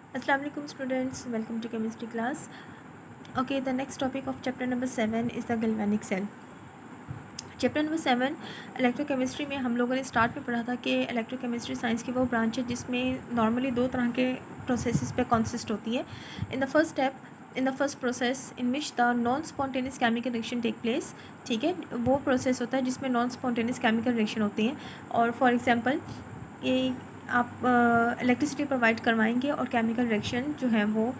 Assalamualaikum students, welcome to chemistry class. Okay, the next topic of chapter number 7 is the galvanic cell. Chapter number 7 electrochemistry में हम लोगों ने start में पढ़ा था कि इलेक्ट्रोकेमिस्ट्री साइंस की वो ब्रांच है जिसमें नॉर्मली दो तरह के प्रोसेसेस पे कंसिस्ट होती है. In the first step, in the first process in which the non spontaneous chemical reaction take place. ठीक है, वो प्रोसेस होता है जिसमें नॉन स्पॉन्टेनियस केमिकल रिएक्शन होती हैं. और फॉर एग्जांपल ये आप इलेक्ट्रिसिटी प्रोवाइड करवाएंगे और केमिकल रिएक्शन जो है वो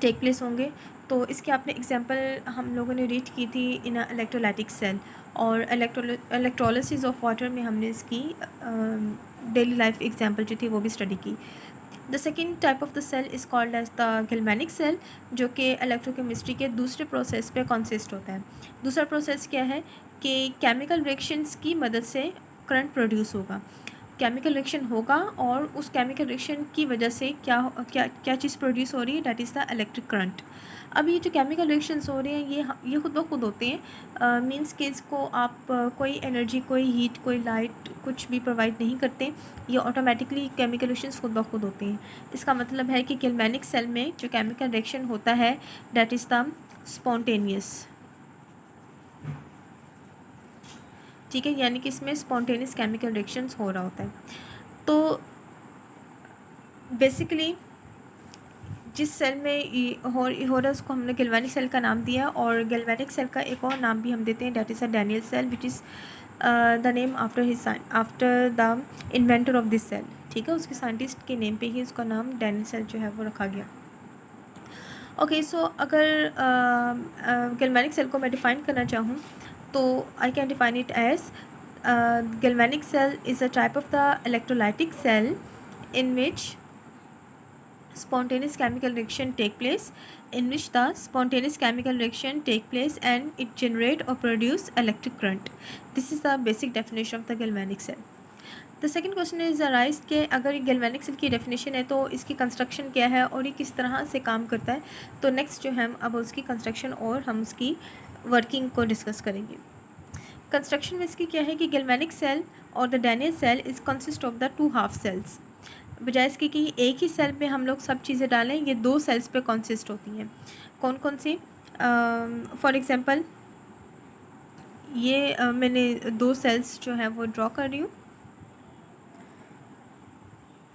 टेक प्लेस होंगे. तो इसके आपने एग्जांपल हम लोगों ने रीड की थी इन इलेक्ट्रोलाइटिक सेल, और इलेक्ट्रोलिसिस ऑफ वाटर में हमने इसकी डेली लाइफ एग्जांपल जो थी वो भी स्टडी की. The second type of the cell is called as the galvanic cell, जो कि इलेक्ट्रोकेमिस्ट्री के दूसरे प्रोसेस पे कंसिस्ट होता है. दूसरा प्रोसेस क्या है कि केमिकल रिएक्शंस की मदद से करंट प्रोड्यूस होगा. केमिकल रिएक्शन होगा और उस केमिकल रिएक्शन की वजह से क्या क्या क्या चीज़ प्रोड्यूस हो रही है, that is the electric current. अब ये जो केमिकल रिएक्शंस हो रहे हैं ये खुद ब खुद होते हैं. मींस कि इसको आप कोई एनर्जी, कोई हीट, कोई लाइट कुछ भी प्रोवाइड नहीं करते. ये ऑटोमेटिकली केमिकल रिएक्शंस खुद ब खुद होते हैं. इसका मतलब है कि गैल्वेनिक सेल में जो केमिकल रिएक्शन होता है डैट इज़ द स्पॉन्टेनियस. ठीक है, यानी कि इसमें स्पॉन्टेनियस केमिकल रिएक्शंस हो रहा होता है. तो बेसिकली जिस सेल में हो रहा है उसको हमने गैल्वेनिक सेल का नाम दिया. और गैल्वेनिक सेल का एक और नाम भी हम देते हैं, that is a Daniell cell, which is the name after the inventor of this cell. ठीक है, उसके साइंटिस्ट के नेम पे ही उसका नाम डैनियल सेल जो है वो रखा गया. ओके, सो अगर गैल्वेनिक सेल को मैं डिफ़ाइन करना चाहूँ तो I can define it as galvanic cell is a type of the electrolytic cell in which spontaneous chemical reaction take place, and it generate or produce electric current. This is the basic definition of the galvanic cell. The second question is arise कि अगर ये galvanic cell की definition है तो इसकी construction क्या है और ये किस तरह से काम करता है. तो नेक्स्ट जो है हम अब उसकी कंस्ट्रक्शन और हम उसकी वर्किंग को डिस्कस करेंगे. कंस्ट्रक्शन में इसकी क्या है कि गैल्वेनिक सेल और the Daniell cell is consist of the two half cells. बजाय इसके कि एक ही सेल पे हम लोग सब चीज़ें डालें, ये दो सेल्स पे कंसिस्ट होती हैं. कौन कौन सी? फॉर एग्जांपल ये मैंने दो सेल्स जो है वो ड्रॉ कर रही हूँ.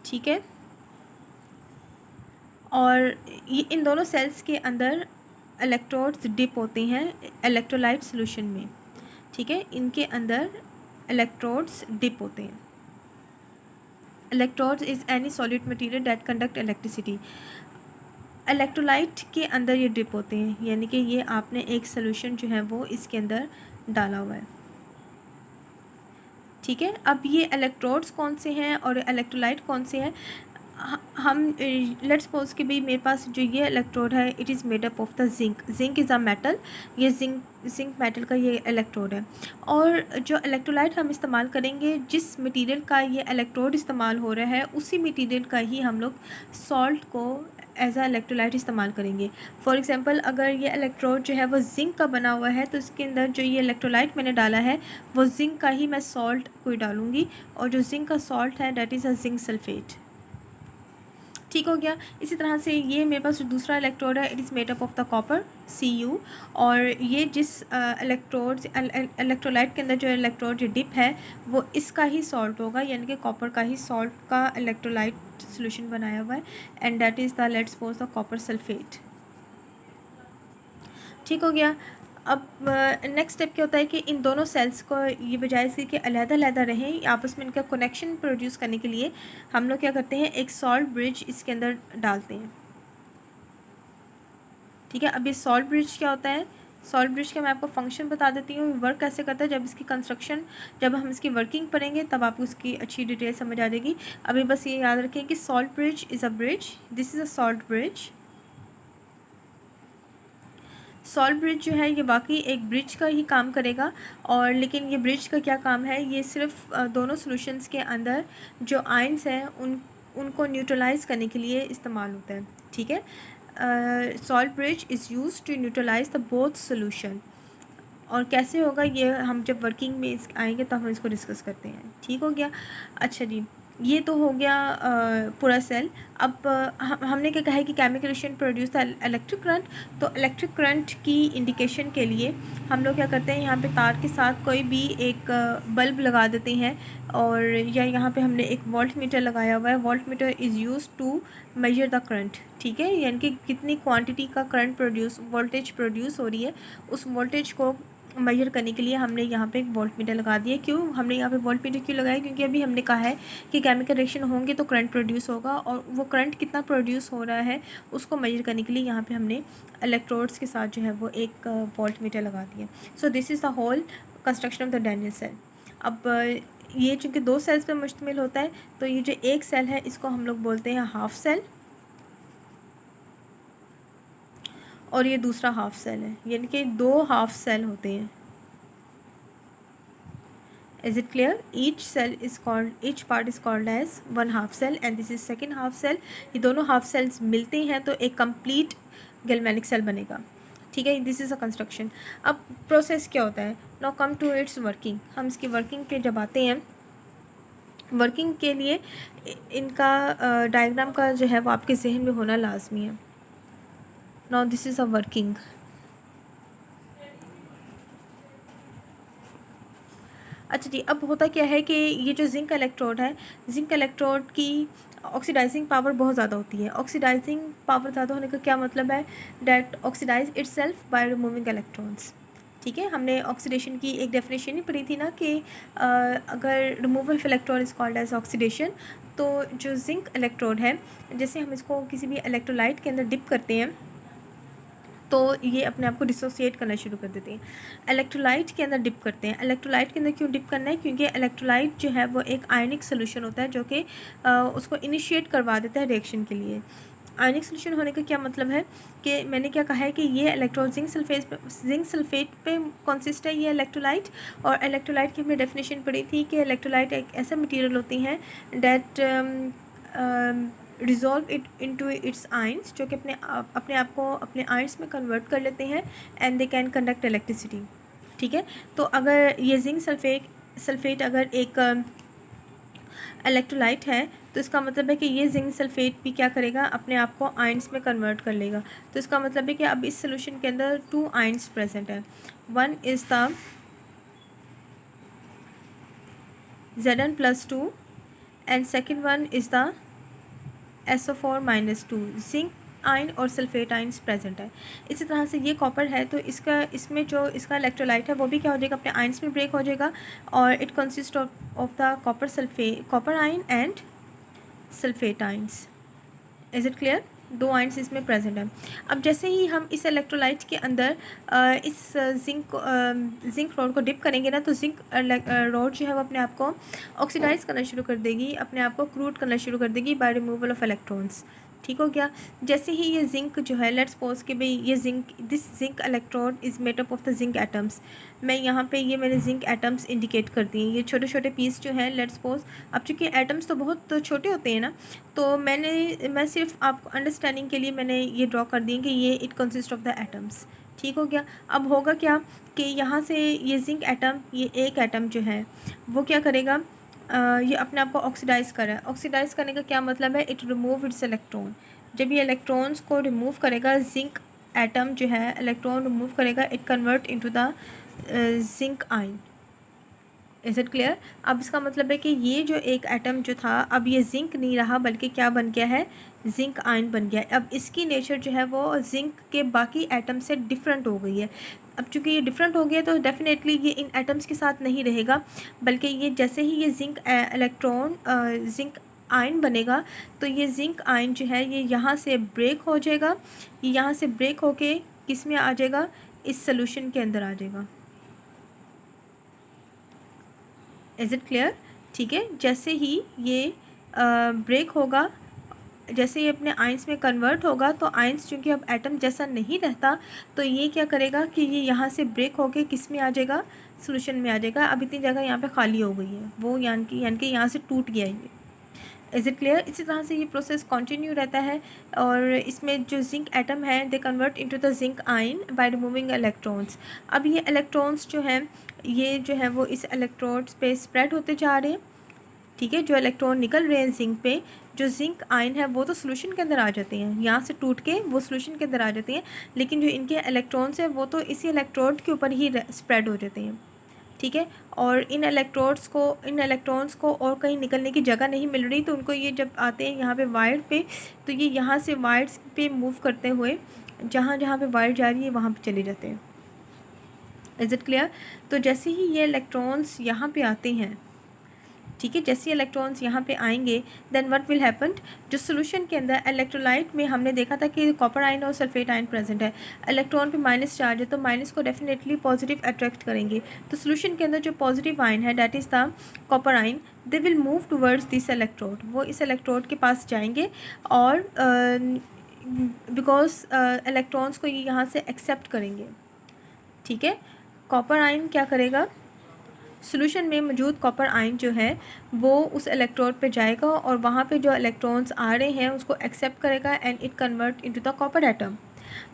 ठीक है, और ये इन दोनों सेल्स के अंदर इलेक्ट्रोड्स डिप होते हैं इलेक्ट्रोलाइट सॉल्यूशन में. ठीक है, इनके अंदर इलेक्ट्रोड्स डिप होते हैं. Electrodes is any solid material that conduct electricity. Electrolyte के अंदर ये डिप होते हैं, यानी कि ये आपने एक सोल्यूशन जो है वो इसके अंदर डाला हुआ है. ठीक है, अब ये इलेक्ट्रोड्स कौन से हैं और इलेक्ट्रोलाइट कौन से हैं. हम लेट्स सपोज कि भाई मेरे पास जो ये इलेक्ट्रोड है it is made up of the zinc. Zinc is a metal. ये जिंक मेटल का ये इलेक्ट्रोड है. और जो इलेक्ट्रोलाइट हम इस्तेमाल करेंगे, जिस मटेरियल का ये इलेक्ट्रोड इस्तेमाल हो रहा है उसी मटेरियल का ही हम लोग सॉल्ट को एज अ इलेक्ट्रोलाइट इस्तेमाल करेंगे. फॉर एग्जांपल अगर ये इलेक्ट्रोड जो है वो जिंक का बना हुआ है तो इसके अंदर जो ये इलेक्ट्रोलाइट मैंने डाला है वो जिंक का ही मैं सॉल्ट कोई डालूँगी, और जो जिंक का सॉल्ट है that is a zinc sulphate. ठीक हो गया. इसी तरह से ये मेरे पास जो दूसरा इलेक्ट्रोड है it is made up of the copper Cu, और ये जिस इलेक्ट्रोलाइट के अंदर जो इलेक्ट्रोड जो डिप है वो इसका ही सॉल्ट होगा, यानी कि कॉपर का ही सॉल्ट का इलेक्ट्रोलाइट सॉल्यूशन बनाया हुआ है, and that is the let's suppose the copper sulphate. ठीक हो गया. अब नेक्स्ट स्टेप क्या होता है कि इन दोनों सेल्स को ये बजाय इसके कि अलग-अलग रहें, आपस में इनका कनेक्शन प्रोड्यूस करने के लिए हम लोग क्या करते हैं, एक सॉल्ट ब्रिज इसके अंदर डालते हैं. ठीक है, अब ये सॉल्ट ब्रिज क्या होता है, सॉल्ट ब्रिज का मैं आपको फंक्शन बता देती हूँ, वर्क कैसे करता है. जब इसकी कंस्ट्रक्शन, जब हम इसकी वर्किंग पढ़ेंगे तब आपको उसकी अच्छी डिटेल समझ आ जाएगी. अभी बस ये याद रखें कि salt bridge is a bridge, this is a salt bridge. Salt bridge जो है ये वाकई एक ब्रिज का ही काम करेगा, और लेकिन ये ब्रिज का क्या काम है, ये सिर्फ दोनों सॉल्यूशंस के अंदर जो आयंस हैं उनको न्यूट्रलाइज करने के लिए इस्तेमाल होता है. ठीक है, salt bridge is use to neutralise the both solution. और कैसे होगा ये हम जब वर्किंग में आएंगे तो हम इसको डिस्कस करते हैं. ठीक हो गया. अच्छा जी, ये तो हो गया पूरा सेल। अब हमने क्या कहा है कि chemical reaction produce the electric current. तो इलेक्ट्रिक करंट की इंडिकेशन के लिए हम लोग क्या करते हैं, यहाँ पे तार के साथ कोई भी एक बल्ब लगा देते हैं, और या यहाँ पे हमने एक वोल्ट मीटर लगाया हुआ है। Volt meter is use to measure the current, ठीक है, यानी कि कितनी क्वांटिटी का करंट वोल्टेज प्रोड्यूस हो रही है, उस वोल्टेज को मेजर करने के लिए हमने यहाँ पे एक वोल्ट मीटर लगा दिया। क्यों हमने यहाँ पे वोल्ट मीटर क्यों लगाया? क्योंकि अभी हमने कहा है कि केमिकल रिएक्शन होंगे तो करंट प्रोड्यूस होगा, और वो करंट कितना प्रोड्यूस हो रहा है उसको मेजर करने के लिए यहाँ पे हमने इलेक्ट्रोड्स के साथ जो है वो एक वोल्ट मीटर लगा दिया। So this is the whole construction of the Daniell cell. अब ये चूँकि 2 सेल्स पर मुश्तमिल होता है, तो ये जो एक सेल है इसको हम लोग बोलते हैं हाफ सेल, और ये दूसरा हाफ सेल है, यानी कि 2 हाफ सेल होते हैं। Is it clear? Each part is called as one half cell, and this is second half cell. ये दोनों हाफ सेल्स मिलते हैं तो एक कंप्लीट गैल्वेनिक सेल बनेगा, ठीक है। This is a construction. अब प्रोसेस क्या होता है? Now come to its working. हम इसकी वर्किंग पे जब आते हैं, वर्किंग के लिए इनका डायग्राम का जो है वो आपके जहन में होना लाजमी है। Now this is a working. अच्छा जी, अब होता क्या है कि ये जो जिंक इलेक्ट्रोड है, जिंक इलेक्ट्रोड की ऑक्सीडाइजिंग पावर बहुत ज़्यादा होती है। ऑक्सीडाइजिंग पावर ज़्यादा होने का क्या मतलब है? That oxidise itself by removing electrons, ठीक है। हमने ऑक्सीडेशन की एक डेफिनेशन ही पढ़ी थी ना कि अगर removal of electron is called as oxidation. तो जो जिंक इलेक्ट्रोड है, जैसे हम इसको किसी भी इलेक्ट्रोलाइट के अंदर डिप करते हैं तो ये अपने आप को डिसोसिएट करना शुरू कर देते हैं। इलेक्ट्रोलाइट के अंदर डिप करते हैं। इलेक्ट्रोलाइट के अंदर क्यों डिप करना है? क्योंकि इलेक्ट्रोलाइट जो है वो एक आयनिक सोल्यूशन होता है जो कि उसको इनिशिएट करवा देता है रिएक्शन के लिए। आयनिक सोल्यूशन होने का क्या मतलब है कि मैंने क्या कहा है कि ये इलेक्ट्रॉन जिंक सल्फेट पे कॉन्सिस्ट है ये इलेक्ट्रोलाइट। और इलेक्ट्रोलाइट की हमने डेफिनेशन पढ़ी थी कि इलेक्ट्रोलाइट एक ऐसा मटेरियल होती हैं that resolve it into its ions, जो कि अपने आप को अपने आयंस में कन्वर्ट कर लेते हैं, and they can conduct electricity, ठीक है। तो अगर ये जिंक सल्फेट अगर एक इलेक्ट्रोलाइट है तो इसका मतलब है कि ये जिंक सल्फेट भी क्या करेगा? अपने आप को आयंस में कन्वर्ट कर लेगा। तो इसका मतलब है कि अब इस सोल्यूशन के अंदर 2 आयंस प्रेजेंट है। One is the Zn+2 and second one is the SO4-2। Zinc ion और सल्फेट आयन्स प्रेजेंट है। इसी तरह से ये कॉपर है तो इसमें जो इसका इलेक्ट्रोलाइट है वो भी क्या हो जाएगा? अपने आयन्स में ब्रेक हो जाएगा, और it consist of the copper ion and sulphate ions. Is it clear? 2 ions इसमें प्रेजेंट है। अब जैसे ही हम इस इलेक्ट्रोलाइट के अंदर इस जिंक रॉड को डिप करेंगे ना, तो जिंक रॉड जो है वो अपने आप को ऑक्सीडाइज करना शुरू कर देगी, अपने आप को क्रूड करना शुरू कर देगी बाय रिमूवल ऑफ इलेक्ट्रॉन्स, ठीक हो गया। जैसे ही ये जिंक जो है, लेट्स सपोज कि भाई ये this zinc electrode is made up of the zinc atoms. मैं यहाँ पे ये मैंने जिंक एटम्स इंडिकेट कर दिए, ये छोटे छोटे पीस जो है, लेट्स सपोज। अब चूँकि एटम्स तो बहुत छोटे होते हैं ना, तो मैं सिर्फ आपको अंडरस्टैंडिंग के लिए मैंने ये ड्रॉ कर दिए कि ये it consist of the atoms, ठीक हो गया। अब होगा क्या कि यहाँ से ये जिंक एटम, ये एक एटम जो है वो क्या करेगा? ये अपने आप को ऑक्सीडाइज़ कर रहा है। ऑक्सीडाइज़ करने का क्या मतलब है? It remove it's electron. जब ये इलेक्ट्रॉन्स को रिमूव करेगा, जिंक एटम जो है इलेक्ट्रॉन रिमूव करेगा, it convert into the zinc ion. Is it clear? अब इसका मतलब है कि ये जो एक एटम जो था, अब ये जिंक नहीं रहा बल्कि क्या बन गया है? जिंक आयन बन गया। अब इसकी नेचर जो है वो जिंक के बाकी एटम से डिफरेंट हो गई है। अब चूँकि ये डिफरेंट हो गया तो डेफिनेटली ये इन एटम्स के साथ नहीं रहेगा, बल्कि ये जैसे ही ये जिंक आयन बनेगा, तो ये जिंक आयन जो है ये यहाँ से ब्रेक हो जाएगा। ये यहाँ से ब्रेक होके किस में आ जाएगा? इस सोल्यूशन के अंदर आ जाएगा। Is it clear? ठीक है। जैसे ही ये ब्रेक होगा, जैसे ये अपने आयंस में कन्वर्ट होगा, तो आयंस चूँकि अब एटम जैसा नहीं रहता, तो ये क्या करेगा कि ये यहाँ से ब्रेक होके किस में आ जाएगा? सोल्यूशन में आ जाएगा। अब इतनी जगह यहाँ पे खाली हो गई है, वो यानी कि यहाँ से टूट गया है ये। Is it clear? इसी तरह से ये प्रोसेस कंटिन्यू रहता है, और इसमें जो जिंक एटम है they convert into the zinc ion bye removing electrons. अब ये इलेक्ट्रॉन्स जो हैं ये जो है वो इस इलेक्ट्रोड्स पे स्प्रेड होते जा रहे हैं, ठीक है, जो इलेक्ट्रॉन निकल रहे हैं जिंक पे, जो जिंक आयन है वो तो सोल्यूशन के अंदर आ जाते हैं, यहाँ से टूट के वो सोल्यूशन के अंदर आ जाते हैं, लेकिन जो इनके इलेक्ट्रॉन्स हैं वो तो इसी इलेक्ट्रोड के ऊपर ही स्प्रेड हो जाते हैं। ठीक है, और इन इलेक्ट्रॉन्स को और कहीं निकलने की जगह नहीं मिल रही, तो उनको ये जब आते हैं यहाँ पे वायर पे, तो ये यहाँ से वायर्स पे मूव करते हुए जहाँ जहाँ पे वायर जा रही है वहाँ पे चले जाते हैं। Is it clear? तो जैसे ही ये इलेक्ट्रॉन्स यहाँ पे आते हैं, ठीक है, जैसे इलेक्ट्रॉन्स यहाँ पे आएंगे, देन व्हाट विल हैपन, जो सोल्यूशन के अंदर इलेक्ट्रोलाइट में हमने देखा था कि कॉपर आयन और सल्फेट आयन प्रेजेंट है, इलेक्ट्रॉन पे माइनस चार्ज है, तो माइनस को डेफिनेटली पॉजिटिव अट्रैक्ट करेंगे। तो सोल्यूशन के अंदर जो पॉजिटिव आयन है, that is the copper ion, they will move towards this electrode, वो इस इलेक्ट्रोड के पास जाएंगे, और बिकॉज इलेक्ट्रॉन्स को ये यहाँ से एक्सेप्ट करेंगे। ठीक है, कॉपर आयन क्या करेगा, सोल्यूशन में मौजूद कॉपर आयन जो है वो उस इलेक्ट्रोड पे जाएगा और वहाँ पे जो इलेक्ट्रॉन्स आ रहे हैं उसको एक्सेप्ट करेगा and it convert into the copper atom.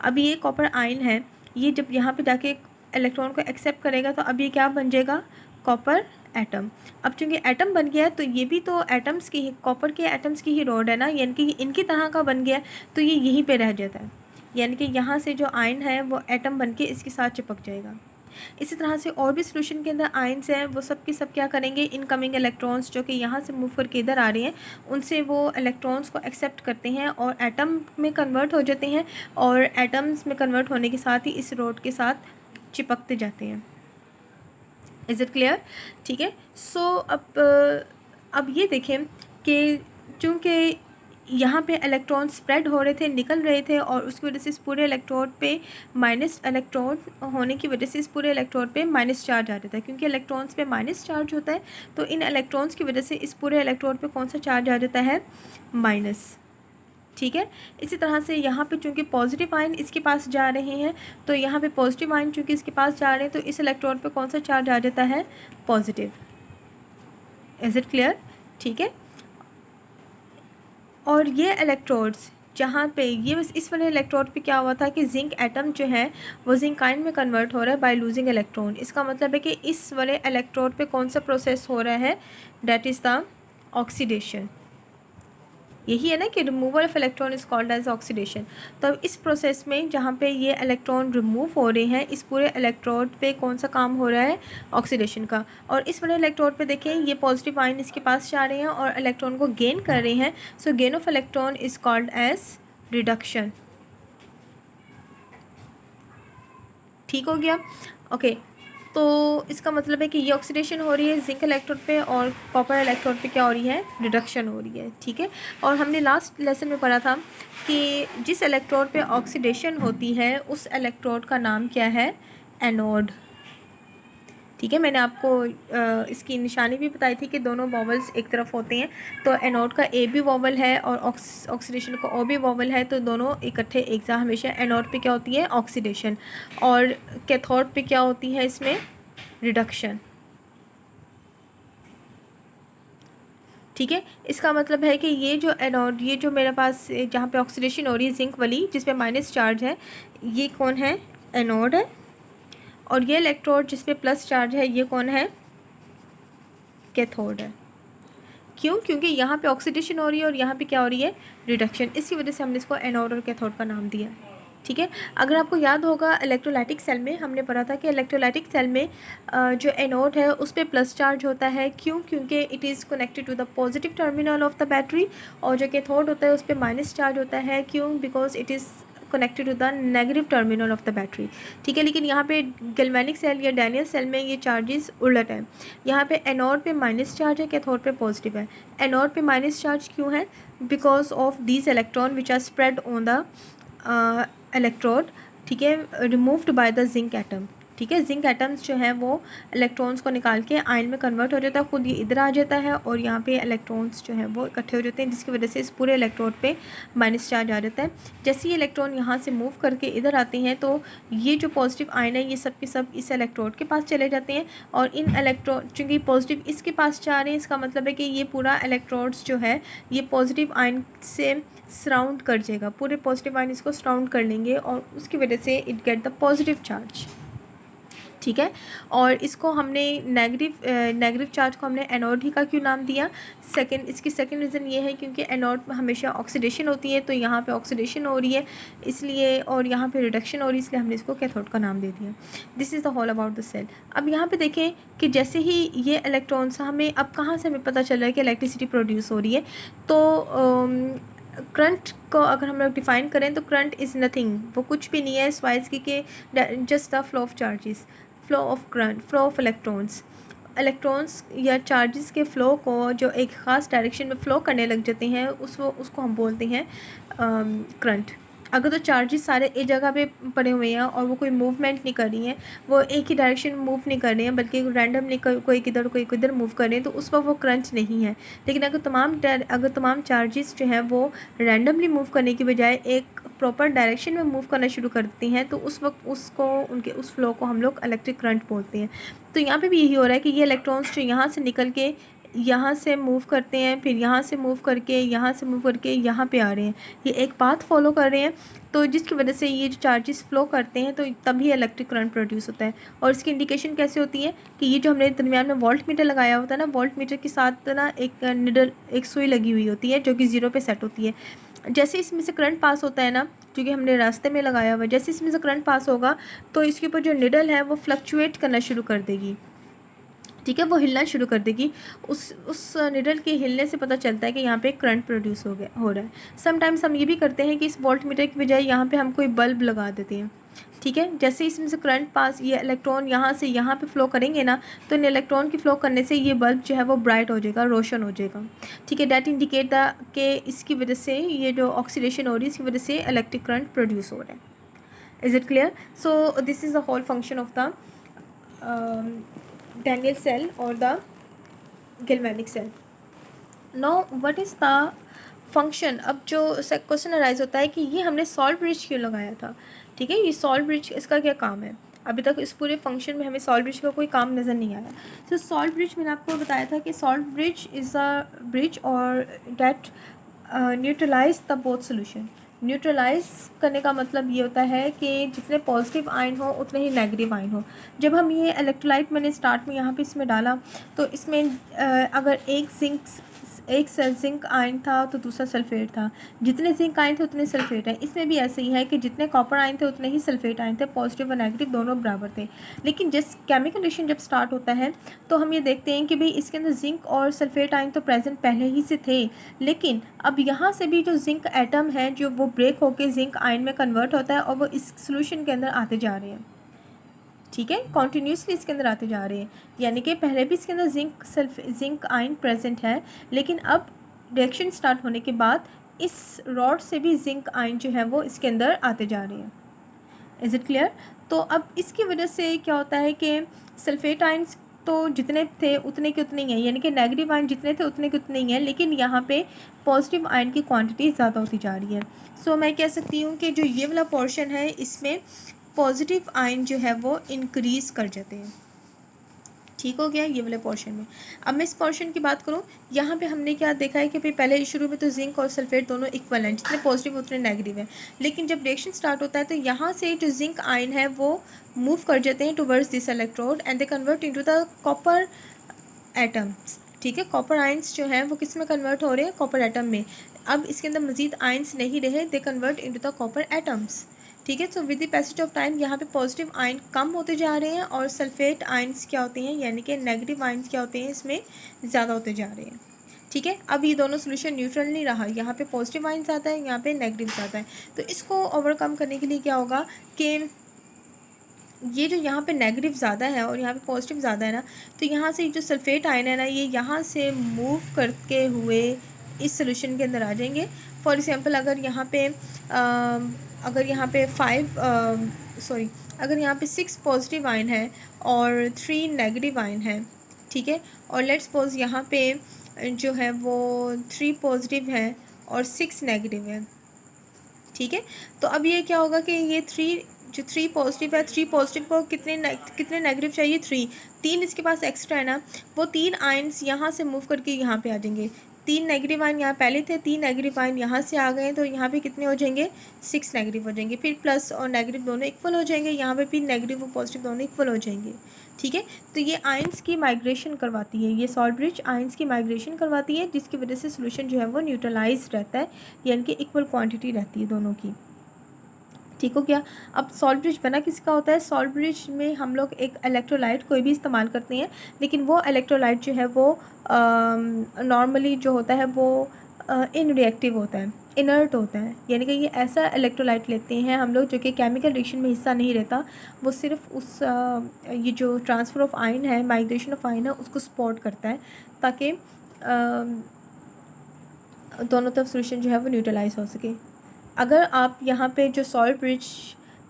अब ये कॉपर आयन है, ये जब यहाँ पे जाके इलेक्ट्रॉन को एक्सेप्ट करेगा तो अब ये क्या बन जाएगा, कॉपर एटम। अब चूँकि एटम बन गया है तो ये भी तो एटम्स की, कॉपर के एटम्स की ही रोड है ना, यानी कि इनकी तरह का बन गया, तो ये यहीं पे रह जाता है, यानी कि यहाँ से जो आयन है वो एटम बन के इसके साथ चिपक जाएगा। इसी तरह से और भी सोल्यूशन के अंदर आयन्स हैं, वो सब के सब क्या करेंगे, इनकमिंग इलेक्ट्रॉन्स जो कि यहाँ से मूव करके इधर आ रहे हैं, उनसे वो इलेक्ट्रॉन्स को एक्सेप्ट करते हैं और एटम में कन्वर्ट हो जाते हैं, और एटम्स में कन्वर्ट होने के साथ ही इस रोड के साथ चिपकते जाते हैं। Is it clear? ठीक है, सो अब ये देखें कि चूँकि यहाँ पे इलेक्ट्रॉन स्प्रेड हो रहे थे, निकल रहे थे, और उसकी वजह से इस पूरे इलेक्ट्रोड पे माइनस इलेक्ट्रॉन होने की वजह से इस पूरे इलेक्ट्रोड पे माइनस चार्ज आ जाता है, क्योंकि इलेक्ट्रॉन्स पे माइनस चार्ज होता है, तो इन इलेक्ट्रॉन्स की वजह से इस पूरे इलेक्ट्रोड पे कौन सा चार्ज आ जाता है, माइनस। ठीक है, इसी तरह से यहाँ पे चूँकि पॉजिटिव आयन इसके पास जा रहे हैं, तो यहाँ पे पॉजिटिव आयन चूँकि इसके पास जा रहे हैं, तो इस इलेक्ट्रोड पे कौन सा चार्ज आ जाता है, पॉजिटिव। Is it clear? ठीक है, और ये इलेक्ट्रोड्स जहाँ पे ये बस इस वाले इलेक्ट्रोड पे क्या हुआ था कि जिंक एटम जो है वो जिंक आयन में कन्वर्ट हो रहा है बाय लूजिंग इलेक्ट्रॉन। इसका मतलब है कि इस वाले इलेक्ट्रोड पे कौन सा प्रोसेस हो रहा है, डैट इज़ द ऑक्सीडेशन। यही है ना कि removal of electron is called as oxidation. तो अब इस प्रोसेस में जहाँ पे ये इलेक्ट्रॉन रिमूव हो रहे हैं, इस पूरे इलेक्ट्रोड पे कौन सा काम हो रहा है, ऑक्सीडेशन का। और इस वाले इलेक्ट्रोड पे देखें, ये पॉजिटिव आयन इसके पास जा रहे हैं और इलेक्ट्रॉन को गेन कर रहे हैं, so gain of electron is called as reduction. ठीक हो गया? ओके, तो इसका मतलब है कि ये ऑक्सीडेशन हो रही है जिंक इलेक्ट्रोड पे, और कॉपर इलेक्ट्रोड पे क्या हो रही है, रिडक्शन हो रही है। ठीक है, और हमने लास्ट लेसन में पढ़ा था कि जिस इलेक्ट्रोड पे ऑक्सीडेशन होती है उस इलेक्ट्रोड का नाम क्या है, एनोड। ठीक है, मैंने आपको इसकी निशानी भी बताई थी कि दोनों वॉवल्स एक तरफ होते हैं, तो एनोड का ए भी वॉवल है और ऑक्सीडेशन का ओ भी वॉवल है, तो दोनों इकट्ठे एक साथ हमेशा एनोड पे क्या होती है, ऑक्सीडेशन, और कैथोड पे क्या होती है, इसमें रिडक्शन। ठीक है, इसका मतलब है कि ये जो एनोड, ये जो मेरे पास जहाँ पे ऑक्सीडेशन हो रही है जिंक वाली जिसपे माइनस चार्ज है, ये कौन है, एनोड है, और ये इलेक्ट्रोड जिस पे प्लस चार्ज है ये कौन है, कैथोड है। क्यों? क्योंकि यहाँ पे ऑक्सीडेशन हो रही है और यहाँ पे क्या हो रही है, रिडक्शन। इसी वजह से हमने इसको एनोड और कैथोड का नाम दिया। ठीक है, अगर आपको याद होगा इलेक्ट्रोलाइटिक सेल में हमने पढ़ा था कि इलेक्ट्रोलाइटिक सेल में जो एनोड है उस पर प्लस चार्ज होता है। क्यों? क्योंकि it is connected to the positive terminal of the battery, और जो कैथोड होता है उस पर माइनस चार्ज होता है। क्यों? Because it is connected to the negative terminal of the battery. ठीक है, लेकिन यहाँ पे गैल्वेनिक सेल या डैनियल सेल में ये चार्जेस उलट है। यहाँ पे एनोड पे माइनस चार्ज है, कैथोड पे पॉजिटिव है। एनोड पे माइनस चार्ज क्यों है? Because of these electron which are spread on the electrode. ठीक है, removed by the zinc atom. ठीक है, जिंक एटम्स जो है वो इलेक्ट्रॉन्स को निकाल के आयन में कन्वर्ट हो जाता है, खुद ये इधर आ जाता है और यहाँ पे इलेक्ट्रॉन्स जो है वो इकट्ठे हो जाते हैं, जिसकी वजह से इस पूरे इलेक्ट्रोड पे माइनस चार्ज आ जाता है। जैसे ये इलेक्ट्रॉन यहाँ से मूव करके इधर आते हैं तो ये जो पॉजिटिव आयन है ये सब के सब इस इलेक्ट्रोड के पास चले जाते हैं, और इन इलेक्ट्रॉन चूँकि पॉजिटिव इसके पास जा रहे हैं, इसका मतलब है कि ये पूरा इलेक्ट्रोड्स जो है ये पॉजिटिव आयन से सराउंड कर जाएगा, पूरे पॉजिटिव आयन इसको सराउंड कर लेंगे और उसकी वजह से it get the positive charge. ठीक है। और इसको हमने नेगेटिव चार्ज को हमने एनोड ही का क्यों नाम दिया? इसकी सेकंड रीज़न ये है क्योंकि एनोड में हमेशा ऑक्सीडेशन होती है, तो यहाँ पे ऑक्सीडेशन हो रही है इसलिए, और यहाँ पे रिडक्शन हो रही है इसलिए हमने इसको कैथोड का नाम दे दिया। This is the whole about the cell. अब यहाँ पे देखें कि जैसे ही ये इलेक्ट्रॉन्स हमें, अब कहाँ से हमें पता चल रहा है कि इलेक्ट्रिसिटी प्रोड्यूस हो रही है? तो करंट को अगर हम लोग डिफ़ाइन करें तो करंट इज़ नथिंग, वो कुछ भी नहीं है स्वाइज की just the flow of charges, flow of current, flow of electrons या चार्जेस के फ़्लो को जो एक ख़ास डायरेक्शन में फ़्लो करने लग जाते हैं उसको हम बोलते हैं करंट। अगर तो चार्जेस सारे एक जगह पे पड़े हुए हैं और वो कोई मूवमेंट नहीं कर रही हैं, वो एक ही डायरेक्शन में मूव नहीं कर रहे हैं बल्कि रैंडमली कोई किधर मूव कर रहे हैं, तो उस वक्त वो करंट नहीं है। लेकिन अगर तमाम चार्जेस जो हैं वो रैंडमली मूव करने की बजाय एक प्रॉपर डायरेक्शन में मूव करना शुरू कर देती हैं, तो उस वक्त उनके उस फ्लो को हम लोग इलेक्ट्रिक करंट बोलते हैं। तो यहाँ पे भी यही हो रहा है कि ये इलेक्ट्रॉन्स जो यहाँ से निकल के यहाँ से मूव करते हैं, फिर यहाँ से मूव करके यहाँ पे आ रहे हैं, ये एक पाथ फॉलो कर रहे हैं, तो जिसकी वजह से ये जो चार्जेस फ्लो करते हैं तो तभी इलेक्ट्रिक करंट प्रोड्यूस होता है। और इसकी इंडिकेशन कैसे होती है कि ये जो हमने दरमियान में वोल्ट मीटर लगाया होता है ना, वोल्ट मीटर के साथ ना एक सुई लगी हुई होती है जो कि 0 पे सेट होती है। जैसे इसमें से करंट पास होता है ना, जो कि हमने रास्ते में लगाया हुआ है, जैसे इसमें से करंट पास होगा तो इसके ऊपर जो निडल है वो फ्लक्चुएट करना शुरू कर देगी, ठीक है, वो हिलना शुरू कर देगी। उस निडल के हिलने से पता चलता है कि यहाँ पे करंट प्रोड्यूस हो रहा है। समटाइम्स हम ये भी करते हैं कि इस वोल्ट मीटर की बजाय यहाँ पे हम कोई बल्ब लगा देते हैं, ठीक है। जैसे इसमें से करंट पास, ये इलेक्ट्रॉन यहाँ से यहाँ पे फ्लो करेंगे ना, तो इन इलेक्ट्रॉन की फ्लो करने से ये बल्ब जो है वो ब्राइट हो जाएगा, रोशन हो जाएगा, ठीक है। डैट इंडिकेट द के इसकी वजह से ये जो ऑक्सीडेशन हो रही है इसकी वजह से इलेक्ट्रिक करंट प्रोड्यूस हो रहा है। Is it clear? So this is the whole function of the Daniell cell or the galvanic cell. Now what is the function? अब जो क्वेश्चन अराइज होता है कि ये हमने सॉल्ट ब्रिज क्यों लगाया था, ठीक है, ये सॉल्ट ब्रिज इसका क्या काम है? अभी तक इस पूरे फंक्शन में हमें सॉल्ट ब्रिज का कोई काम नज़र नहीं आया। तो सॉल्ट ब्रिज मैंने आपको बताया था कि salt bridge is a bridge और that neutralize the both solution. Neutralize करने का मतलब ये होता है कि जितने पॉजिटिव आयन हो उतने ही नेगेटिव आयन हो। जब हम ये इलेक्ट्रोलाइट मैंने स्टार्ट में यहाँ पे इसमें डाला, तो इसमें अगर एक जिंक आयन था तो दूसरा सल्फेट था, जितने जिंक आयन थे उतने सल्फेट हैं। इसमें भी ऐसे ही है कि जितने कॉपर आयन थे उतने ही सल्फेट आयन थे, पॉजिटिव और नेगेटिव दोनों बराबर थे। लेकिन जिस केमिकल रिएक्शन जब स्टार्ट होता है तो हम ये देखते हैं कि भाई इसके अंदर जिंक और सल्फेट आयन तो प्रेजेंट पहले ही से थे, लेकिन अब यहाँ से भी जो जिंक एटम है जो वो ब्रेक होकर जिंक आयन में कन्वर्ट होता है और वो इस सोल्यूशन के अंदर आते जा रहे हैं, ठीक है, कॉन्टीन्यूसली इसके अंदर आते जा रहे हैं। यानी कि पहले भी इसके अंदर जिंक आयन प्रेजेंट है, लेकिन अब रिएक्शन स्टार्ट होने के बाद इस रॉड से भी जिंक आयन जो है वो इसके अंदर आते जा रहे हैं। Is it clear? तो अब इसकी वजह से क्या होता है कि सल्फेट आयन्स तो जितने थे उतने के उतने ही हैं, यानी कि नेगेटिव आयन जितने थे उतने के उतने ही हैं, लेकिन यहाँ पे पॉजिटिव आयन की क्वांटिटी ज़्यादा होती जा रही है। सो मैं कह सकती हूँ कि जो ये वाला पोर्शन है इसमें पॉजिटिव आयन जो है वो इंक्रीज़ कर जाते हैं, ठीक हो गया ये वाले पोर्शन में। अब मैं इस पोर्शन की बात करूँ, यहाँ पे हमने क्या देखा है कि भाई पहले शुरू में तो जिंक और सल्फेट दोनों इक्वल हैं, जितने पॉजिटिव उतने नेगेटिव हैं, लेकिन जब रिएक्शन स्टार्ट होता है तो यहाँ से जो जिंक आयन है वो मूव कर जाते हैं towards this electrode and they convert into the copper atoms, ठीक है। कॉपर आयंस जो हैं वो किस में कन्वर्ट हो रहे हैं? कॉपर एटम में। अब इसके अंदर मजीद आयंस नहीं रहे, they convert into the copper atoms, ठीक है। So with the passage of time यहाँ पे पॉजिटिव आयन कम होते जा रहे हैं और सल्फेट आयंस क्या होते हैं, यानी कि नेगेटिव आयंस क्या होते हैं, इसमें ज़्यादा होते जा रहे हैं, ठीक है। अब ये दोनों सोल्यूशन न्यूट्रल नहीं रहा, यहाँ पे पॉजिटिव आयंस आता है, यहाँ पे नेगेटिव आता है। तो इसको ओवरकम करने के लिए क्या होगा कि ये जो यहाँ पे नेगेटिव ज़्यादा है और यहाँ पे पॉजिटिव ज़्यादा है ना, तो यहाँ से जो सल्फेट आयन है ना, ये यहाँ से मूव करके हुए इस सोल्यूशन के अंदर आ जाएंगे। फॉर एग्जांपल अगर यहाँ पे अगर यहाँ पे 6 पॉजिटिव आयन है और 3 नेगेटिव आयन है, ठीक है, और लेट्स सपोज यहाँ पे जो है वो 3 पॉजिटिव है और 6 नेगेटिव है, ठीक है। तो अब ये क्या होगा कि ये 3 पॉजिटिव है, 3 पॉजिटिव को कितने नेगेटिव चाहिए? 3 इसके पास एक्स्ट्रा है ना, वो 3 आयंस यहाँ से मूव करके यहाँ पे आ जाएंगे। 3 नेगेटिव आयन यहाँ पहले थे, 3 नेगेटिव आयन यहाँ से आ गए, तो यहाँ पे कितने हो जाएंगे, 6 नेगेटिव हो जाएंगे। फिर प्लस और नेगेटिव दोनों इक्वल हो जाएंगे, यहाँ पे भी नेगेटिव और पॉजिटिव दोनों इक्वल हो जाएंगे। ठीक है, तो ये आयंस की माइग्रेशन करवाती है, ये सॉल्ट ब्रिज आयंस की माइग्रेशन करवाती है, जिसकी वजह से सोल्यूशन जो है वो न्यूट्रलाइज रहता है, यानी कि इक्वल क्वांटिटी रहती है दोनों की। ठीक हो गया। अब सॉल्ट ब्रिज बना किसका होता है, सॉल्ट ब्रिज में हम लोग एक इलेक्ट्रोलाइट कोई भी इस्तेमाल करते हैं, लेकिन वो इलेक्ट्रोलाइट जो है वो नॉर्मली जो होता है वो इनरिएक्टिव होता है, इनर्ट होता है, यानी कि ये ऐसा इलेक्ट्रोलाइट लेते हैं हम लोग जो कि केमिकल रिएक्शन में हिस्सा नहीं रहता, वो सिर्फ उस ये जो ट्रांसफ़र ऑफ आयन है, माइग्रेशन ऑफ आयन है, उसको सपोर्ट करता है, ताकि दोनों तरफ सोल्यूशन जो है वो न्यूट्रलाइज हो सके। अगर आप यहाँ पे जो सॉल्ट ब्रिज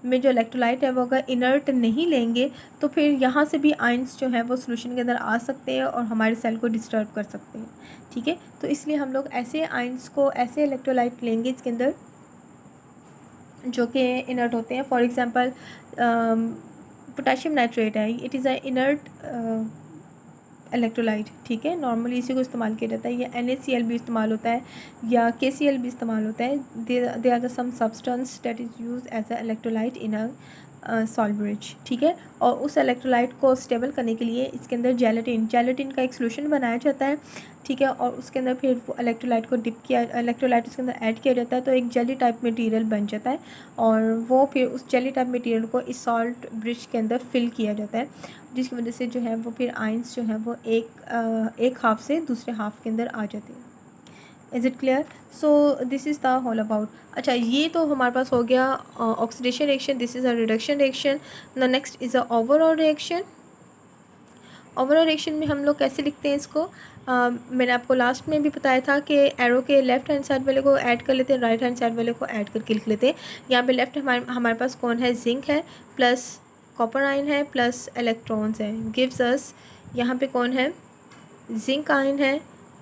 में जो इलेक्ट्रोलाइट है वो अगर इनर्ट नहीं लेंगे, तो फिर यहाँ से भी आयंस जो है वो सोल्यूशन के अंदर आ सकते हैं और हमारे सेल को डिस्टर्ब कर सकते हैं। ठीक है, तो इसलिए हम लोग ऐसे आयंस को, ऐसे इलेक्ट्रोलाइट लेंगे इसके अंदर जो कि इनर्ट होते हैं। फॉर एग्ज़ाम्पल पोटेशियम नाइट्रेट है, it is a inert electrolyte. ठीक है, नॉर्मली इसी को इस्तेमाल किया जाता है, या NaCl भी इस्तेमाल होता है, या KCl भी इस्तेमाल होता है। They are the some substance that is use as a electrolyte in a salt bridge. ठीक है, और उस इलेक्ट्रोलाइट को स्टेबल करने के लिए इसके अंदर जेलेटिन का एक सोल्यूशन बनाया जाता है। ठीक है, और उसके अंदर फिर वो इलेक्ट्रोलाइट को इलेक्ट्रोलाइट उसके अंदर ऐड किया जाता है, तो एक जेली टाइप मटेरियल बन जाता है, और वो फिर उस जेली टाइप मटेरियल को इस सॉल्ट ब्रिज के अंदर फिल किया जाता है, जिसकी वजह से जो है वो फिर आयंस जो है वो एक हाफ से दूसरे हाफ के अंदर आ जाते हैं। Is it clear? So this is the whole about. अच्छा, ये तो हमारे पास हो गया oxidation reaction, this is a reduction reaction. The next is a overall reaction. Overall reaction में हम लोग कैसे लिखते हैं इसको, मैंने आपको लास्ट में भी बताया था कि एरो के लेफ्ट हैंड साइड वाले को ऐड कर लेते हैं, राइट हैंड साइड वाले को ऐड करके लिख लेते हैं। यहाँ पे लेफ्ट हमारे पास कौन है, जिंक है, प्लस कॉपर आयन है, प्लस इलेक्ट्रॉन्स है, गिव्स अस, यहाँ पे कौन है, जिंक आयन है,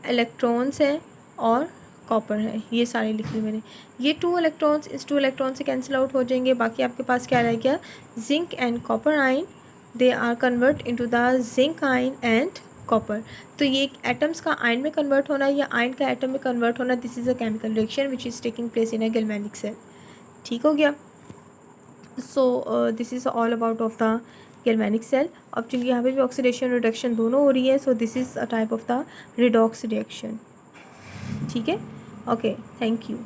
इलेक्ट्रॉन्स है और कॉपर है, ये सारे लिख लिए मैंने। ये 2 इलेक्ट्रॉन्स इस 2 इलेक्ट्रॉन से कैंसिल आउट हो जाएंगे, बाकी आपके पास क्या रह गया, zinc and copper ion, they are convert into the zinc ion and copper. तो ये एटम्स का आयन में कन्वर्ट होना या आयन का एटम में कन्वर्ट होना, this is a chemical reaction which is taking place in a galvanic cell. ठीक हो गया। So this is all about of the galvanic cell. अब चूँकि यहाँ पे भी ऑक्सीडेशन रिडक्शन दोनों हो रही है, सो this is a type of the redox reaction. ठीक है, ओके, थैंक यू।